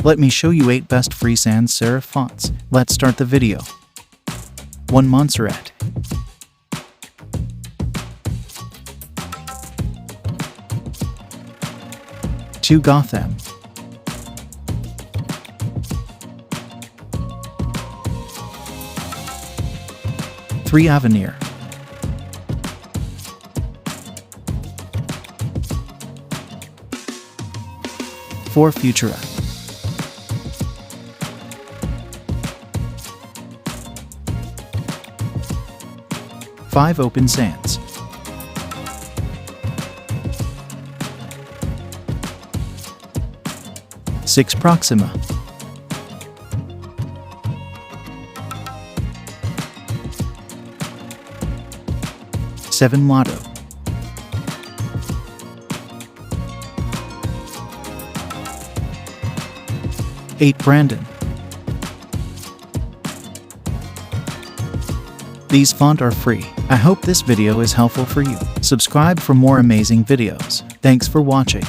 Let me show you 8 best free sans serif fonts. Let's start the video. 1 Montserrat, 2 Gotham, 3 Avenir, 4 Futura, 5 Open Sans, 6 Proxima, 7 Lotto, 8 Brandon. These fonts are free. I hope this video is helpful for you. Subscribe for more amazing videos. Thanks for watching.